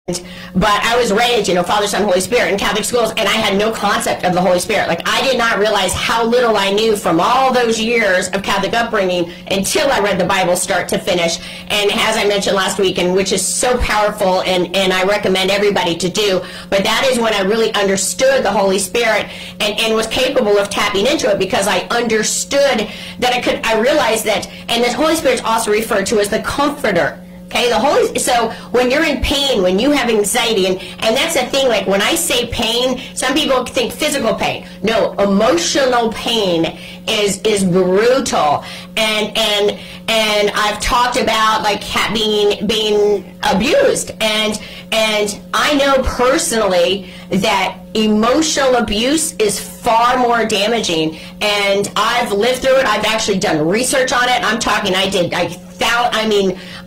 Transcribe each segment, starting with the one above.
But I was raised, Father, Son, Holy Spirit in Catholic schools, and I had no concept of the Holy Spirit. Like, I did not realize how little I knew from all those years of Catholic upbringing until I read the Bible start to finish. And as I mentioned last week, and which is so powerful, and I recommend everybody to do, but that is when I really understood the Holy Spirit and was capable of tapping into it, because I understood that I realized that, and the Holy Spirit is also referred to as the Comforter. Okay, so when you're in pain, when you have anxiety, and that's the thing, like when I say pain, some people think physical pain. No, emotional pain is brutal. And I've talked about like being abused, and I know personally that emotional abuse is far more damaging, and I've lived through it. I've actually done research on it.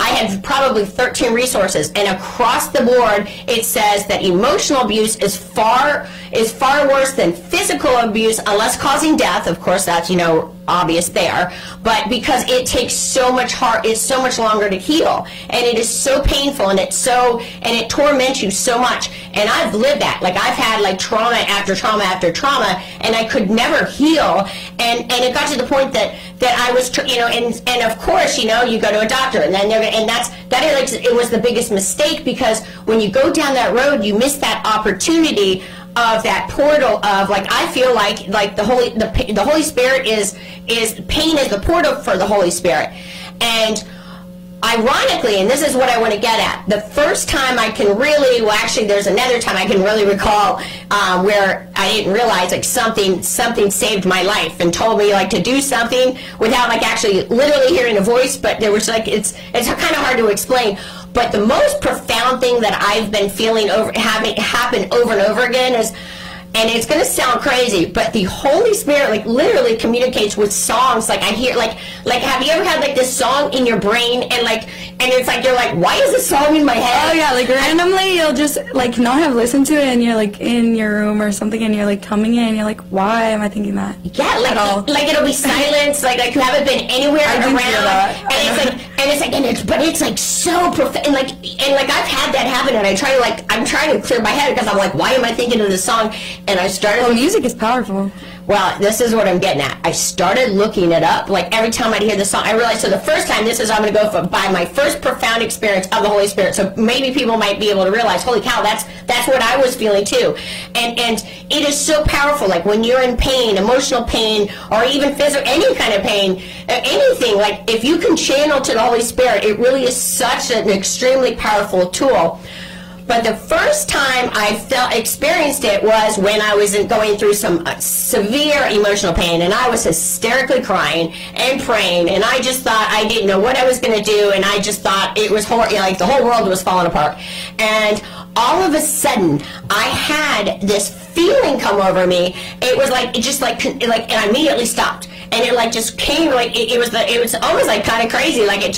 I have probably 13 resources, and across the board it says that emotional abuse is far worse than physical abuse, unless causing death. Of course, that's obvious there, but because it takes it's so much longer to heal, and it is so painful, and it torments you so much. And I've lived that. Like, I've had like trauma after trauma after trauma, and I could never heal, and it got to the point that I was and of course you go to a doctor, and then it was the biggest mistake, because when you go down that road, you miss that opportunity of that portal of, like, I feel like the Holy Spirit is pain is the portal for the Holy Spirit. And ironically, and this is what I want to get at, the first time I can really, well, actually there's another time I can really recall where I didn't realize, like, something saved my life and told me, like, to do something without, like, actually literally hearing a voice. But there was, like, it's kind of hard to explain. But the most profound thing that I've been feeling having happen over and over again is, and it's going to sound crazy, but the Holy Spirit, like, literally communicates with songs. Like, I hear, like have you ever had, like, this song in your brain, and it's like, you're like, why is this song in my head? Oh, yeah, like, randomly you'll just, like, not have listened to it, and you're, like, in your room or something, and you're, like, coming in, and you're like, why am I thinking that? Yeah, like it'll be silence, like you haven't been anywhere around, but it's like so profound, and I've had that happen, and I'm trying to clear my head, because I'm like, why am I thinking of this song? And I started... Well, music is powerful. Well, this is what I'm getting at. I started looking it up. Like, every time I'd hear the song, I realized, so the first time, I'm going to go by my first profound experience of the Holy Spirit. So maybe people might be able to realize, holy cow, that's what I was feeling too. And it is so powerful. Like, when you're in pain, emotional pain, or even physical, any kind of pain, anything, like, if you can channel to the Holy Spirit, it really is such an extremely powerful tool. But the first time I experienced it was when I was going through some severe emotional pain, and I was hysterically crying and praying, and I just thought I didn't know what I was going to do, and I just thought it was like the whole world was falling apart. And all of a sudden, I had this feeling come over me. It was like, and I immediately stopped. And it, like, just came, like, it was almost, like, kind of crazy. Like, it's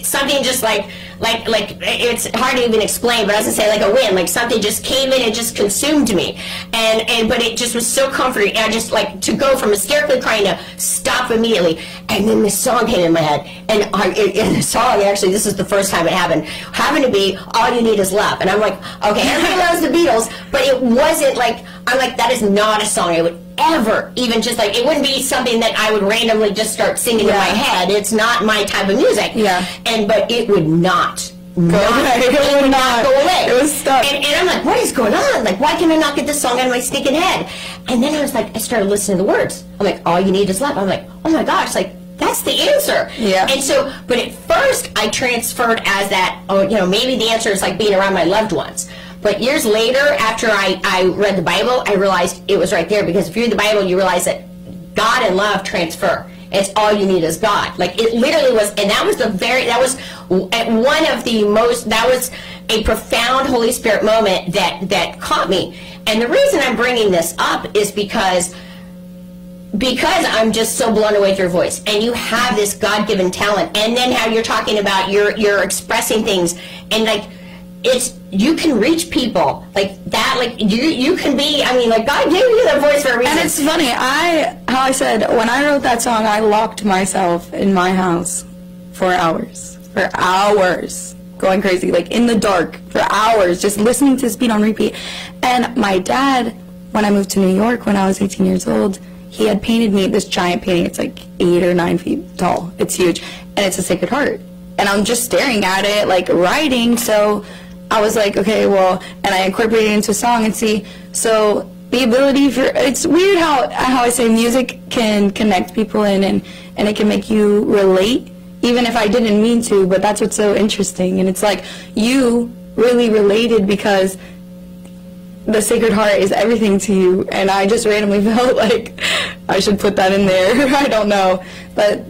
something just like it's hard to even explain, but I was gonna say, like a wind, like something just came in and just consumed me, but it just was so comforting. And I just, like, to go from hysterically crying to stop immediately, and then this song came in my head, and the song, actually, this is the first time it happened to be All You Need Is Love. And I'm like, okay, everybody loves the Beatles, but it wasn't like, I'm like, that is not a song I would ever even just, like, it wouldn't be something that I would randomly just start singing in my head. It's not my type of music. Yeah. But it would not go away. It would not go away. It was stuck. And I'm like, what is going on? Like, why can I not get this song out of my stinking head? And then I was like, I started listening to the words. I'm like, all you need is love. I'm like, oh my gosh, like, that's the answer. Yeah. And so, but at first I transferred as that, maybe the answer is like being around my loved ones. But years later, after I read the Bible, I realized it was right there, because if you read the Bible, you realize that God and love transfer. It's all you need is God. Like, it literally was, and that was that was a profound Holy Spirit moment that caught me. And the reason I'm bringing this up is because I'm just so blown away with your voice, and you have this God-given talent, and then how you're talking about you're expressing things, and like, you can reach people like that, like you can be, I mean, like, God gave you that voice for a reason. And it's funny, how I said, when I wrote that song, I locked myself in my house for hours. going crazy, like in the dark for hours, just listening to this beat on repeat. And my dad, when I moved to New York when I was 18 years old, he had painted me this giant painting. It's like 8 or 9 feet tall. It's huge. And it's a Sacred Heart. And I'm just staring at it, like writing. So I was like, okay, well, and I incorporated it into a song and see. So the ability for, it's weird how I say music can connect people and it can make you relate, even if I didn't mean to, but that's what's so interesting. And it's like you really related because the Sacred Heart is everything to you, and I just randomly felt like I should put that in there. I don't know, but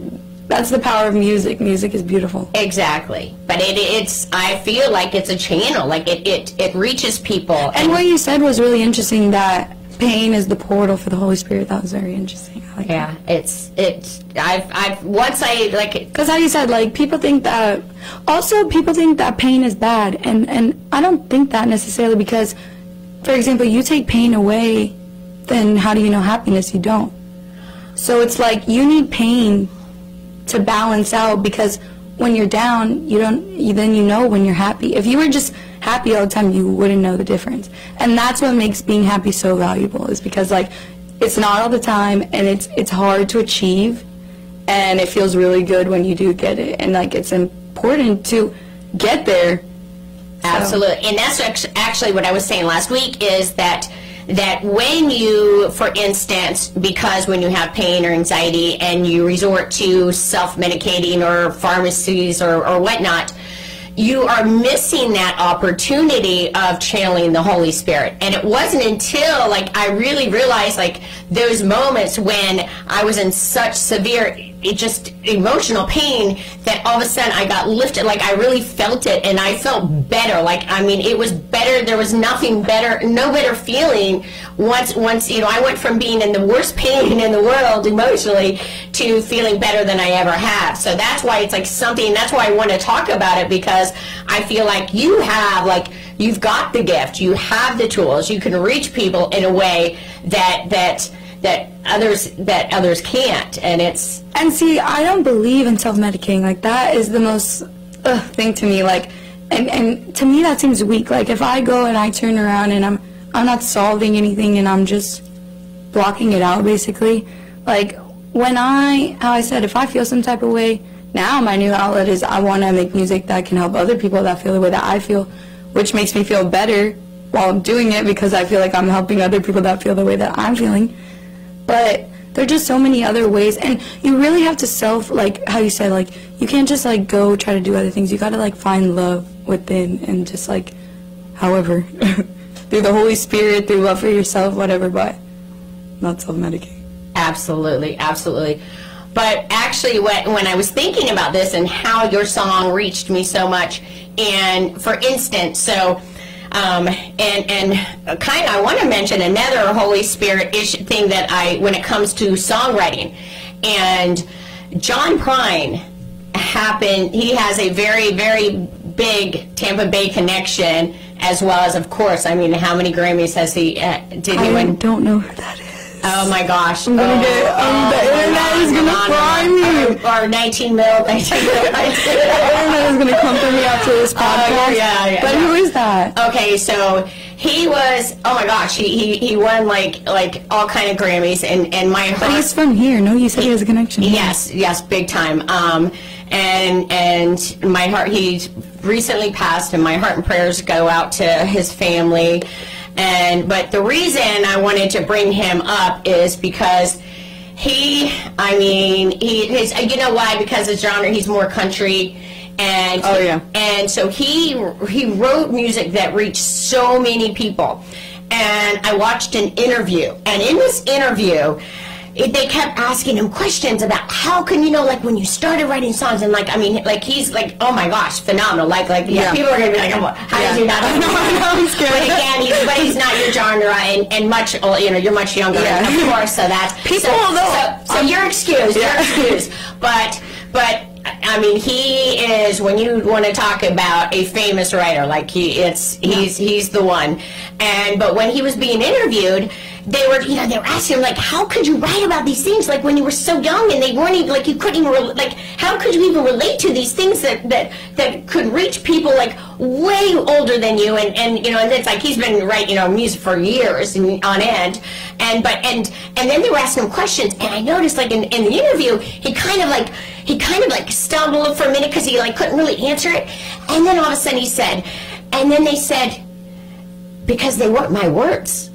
that's the power of music. Music is beautiful. Exactly. But it's I feel like it's a channel, like it reaches people. And what you said was really interesting, that pain is the portal for the Holy Spirit. That was very interesting. I like yeah, that. I've once I like it. Because how you said, like, people think that pain is bad, and I don't think that necessarily, because, for example, you take pain away, then how do you know happiness? You don't. So it's like you need pain to balance out, because when you're down, then you know when you're happy. If you were just happy all the time, you wouldn't know the difference. And that's what makes being happy so valuable, is because, like, it's not all the time, and it's hard to achieve, and it feels really good when you do get it, and, like, it's important to get there. Absolutely. And that's actually what I was saying last week, is that when you, for instance, because when you have pain or anxiety and you resort to self-medicating or pharmacies or whatnot, you are missing that opportunity of channeling the Holy Spirit. And it wasn't until, like, I really realized, like, those moments when I was in such severe just emotional pain, that all of a sudden I got lifted. Like, I really felt it, and I felt better. Like, I mean, it was better. There was nothing better, no better feeling once you know, I went from being in the worst pain in the world emotionally to feeling better than I ever have. So that's why it's like something, that's why I want to talk about it, because I feel like you have, like, you've got the gift, you have the tools, you can reach people in a way that others can't. And see, I don't believe in self-medicating. Like, that is the most thing to me. Like, and to me that seems weak. Like, if I go and I turn around and I'm not solving anything and I'm just blocking it out, basically. Like, how I said, if I feel some type of way, now my new outlet is I want to make music that can help other people that feel the way that I feel, which makes me feel better while I'm doing it, because I feel like I'm helping other people that feel the way that I'm feeling. But there are just so many other ways, and you really have to like how you said, like, you can't just, like, go try to do other things. You got to, like, find love within, and just, like, however, through the Holy Spirit, through love for yourself, whatever, but not self-medicate. Absolutely, absolutely. But actually, when I was thinking about this and how your song reached me so much, and for instance, so and kind of I want to mention another Holy Spirit thing that when it comes to songwriting, and John Prine he has a very, very big Tampa Bay connection, as well as, of course, I mean, how many Grammys has he did he win? I don't know who that is. Oh my gosh! I'm gonna the internet is gonna fry me. Or 19 mil. The internet is gonna come for me after this podcast. Yeah. But who is that? Okay, so he was. Oh my gosh! He won like all kind of Grammys, and my heart. But he's from here. No, you said he has a connection. Yes, big time. And my heart. He recently passed, and my heart and prayers go out to his family. But the reason I wanted to bring him up is because you know why? Because his genre, he's more country, and and so he wrote music that reached so many people. And I watched an interview, and in this interview, they kept asking him questions about how can you know, like, when you started writing songs, and like, I mean, like, he's like, oh my gosh, phenomenal, like people are gonna be like, oh, how did you not know? I'm scared. But again, he's not your genre, and much, you know, you're much younger, of course, so that's people. So you're excused, but I mean, he is, when you want to talk about a famous writer, like he's the one. But when he was being interviewed, they were, you know, they were asking him, like, how could you write about these things, like, when you were so young, and they weren't even, like, you couldn't even, like, how could you even relate to these things that could reach people, like, way older than you, and you know, and it's like, he's been writing, you know, music for years on end, and then they were asking him questions, and I noticed, like, in the interview, he kind of like stumbled for a minute, because he, like, couldn't really answer it, and then all of a sudden he said, and then they said, because they weren't my words.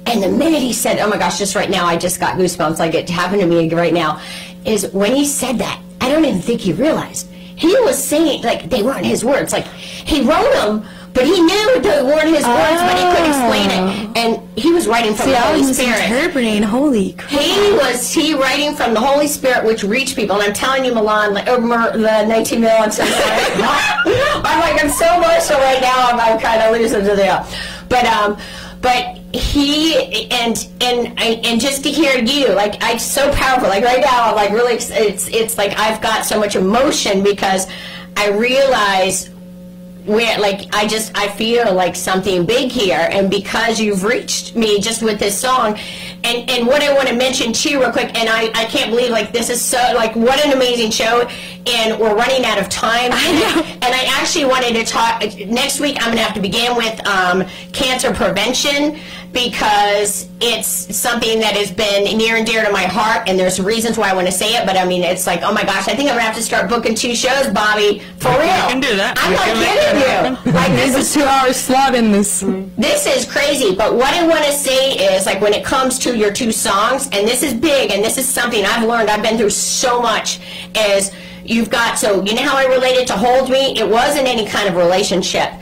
And the minute he said, oh my gosh, just right now, I just got goosebumps, like it happened to me right now, is when he said that, I don't even think he realized. He was saying, like, they weren't his words. Like, he wrote them, but he knew they weren't his words, but he couldn't explain it. And he was writing from the Holy Spirit. Interpreting, holy crap. He writing from the Holy Spirit, which reached people. And I'm telling you, Milan, like, the 19 mil, I'm so sorry. I'm so emotional right now, I'm kind of losing to the but he and just to hear you, like, it's so powerful. Like right now, I'm like really, it's like I've got so much emotion, because I realize where, like, I feel like something big here, and because you've reached me just with this song, and what I want to mention too real quick, and I can't believe, like, this is so, like, what an amazing show, and we're running out of time, and I actually wanted to talk, next week I'm going to have to begin with cancer prevention, because it's something that has been near and dear to my heart, and there's reasons why I want to say it, but I mean, it's like, oh my gosh, I think I'm going to have to start booking 2 shows, Bobby, for real. You can do that. I'm not kidding you. Like, There's a 2-hour slot in this. This is crazy, but what I want to say is, like, when it comes to your 2 songs, and this is big, and this is something I've learned, I've been through so much, is you've got, so you know how I related to Hold Me? It wasn't any kind of relationship.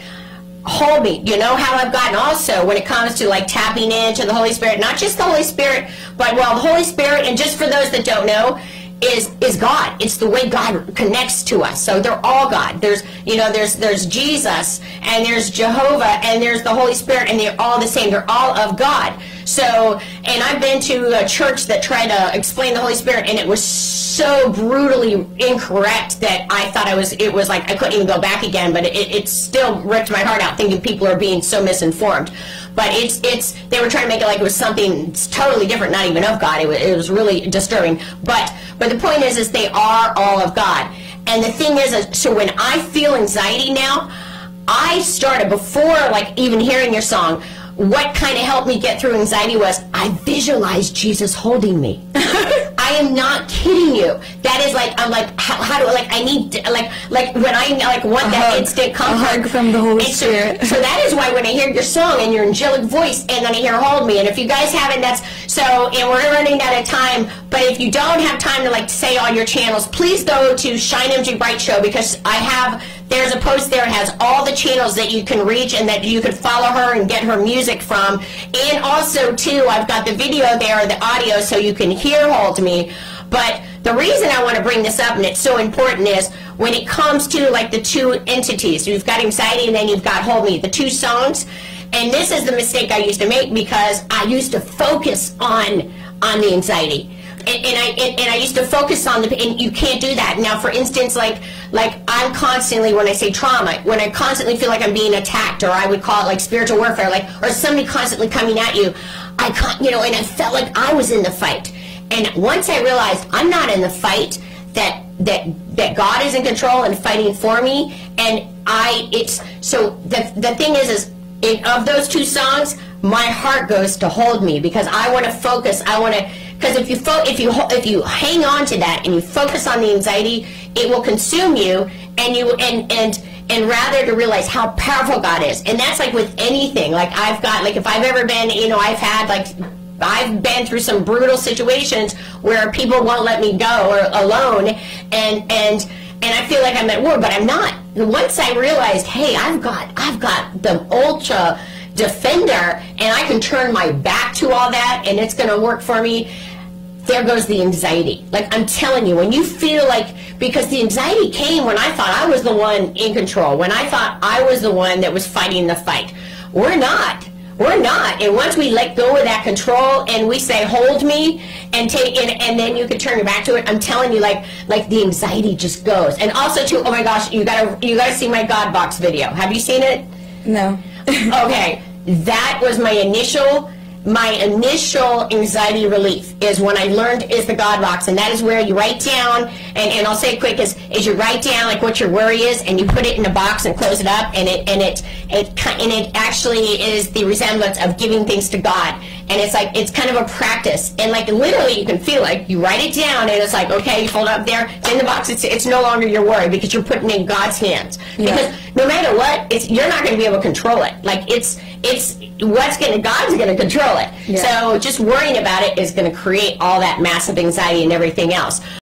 Hold Me, you know how I've gotten also when it comes to, like, tapping into the Holy Spirit, not just the Holy Spirit, but, well, the Holy Spirit, and just for those that don't know, is God. It's the way God connects to us. So they're all God. There's, you know, there's Jesus, and there's Jehovah, and there's the Holy Spirit, and they're all the same. They're all of God. So, and I've been to a church that tried to explain the Holy Spirit, and it was so brutally incorrect that I thought it was like I couldn't even go back again, but it still ripped my heart out, thinking people are being so misinformed. But they were trying to make it like it was something totally different, not even of God. It was really disturbing. But the point is they are all of God. And the thing is, so when I feel anxiety now, I started, before, like, even hearing your song, what kind of helped me get through anxiety was I visualized Jesus holding me. I am not kidding you. That is, like, I'm like, how do I, like, I need, like when I, like, want that instant comfort. A hug from the Holy Spirit. So that is why when I hear your song and your angelic voice, and then I hear Hold Me, and if you guys haven't, and we're running out of time, but if you don't have time to, like, say all your channels, please go to Shine MG Bright Show, because there's a post there that has all the channels that you can reach and that you could follow her and get her music from. And also, too, I've got the video there, the audio, so you can hear Hold Me. But the reason I want to bring this up, and it's so important, is when it comes to, like, the 2 entities. You've got anxiety, and then you've got Hold Me, the 2 songs. And this is the mistake I used to make, because I used to focus on the anxiety. And I used to focus on and you can't do that. Now, for instance, like I'm constantly, when I say trauma, when I constantly feel like I'm being attacked, or I would call it, like, spiritual warfare, like, or somebody constantly coming at you, you know, and I felt like I was in the fight. And once I realized I'm not in the fight, that God is in control and fighting for me, and so the thing is of those 2 songs, my heart goes to Hold Me, because I want to focus. Because if you hang on to that and you focus on the anxiety, it will consume you, and rather to realize how powerful God is. And that's, like, with anything. Like, I've got, like, if I've ever been, you know, I've been through some brutal situations where people won't let me go, or alone, and I feel like I'm at war, but I'm not. Once I realized, hey, I've got the ultra defender, and I can turn my back to all that, and it's going to work for me, there goes the anxiety. Like, I'm telling you, when you feel like, because the anxiety came when I thought I was the one in control, when I thought I was the one that was fighting the fight. We're not. And once we let go of that control and we say, Hold Me, and then you can turn your back to it, I'm telling you, like the anxiety just goes. And also, too, oh my gosh, you gotta see my God Box video. Have you seen it? No. Okay. That was my initial, my initial anxiety relief is when I learned is the God box, and that is where you write down, and I'll say it quick, is you write down like what your worry is, and you put it in a box and close it up, and it actually is the resemblance of giving things to God, and it's kind of a practice, and like literally you can feel like you write it down, and it's like, okay, you fold it up there, it's in the box, it's no longer your worry because you're putting it in God's hands. Because no matter what, you're not going to be able to control it. Like God's going to control it. So just worrying about it is going to create all that massive anxiety and everything else.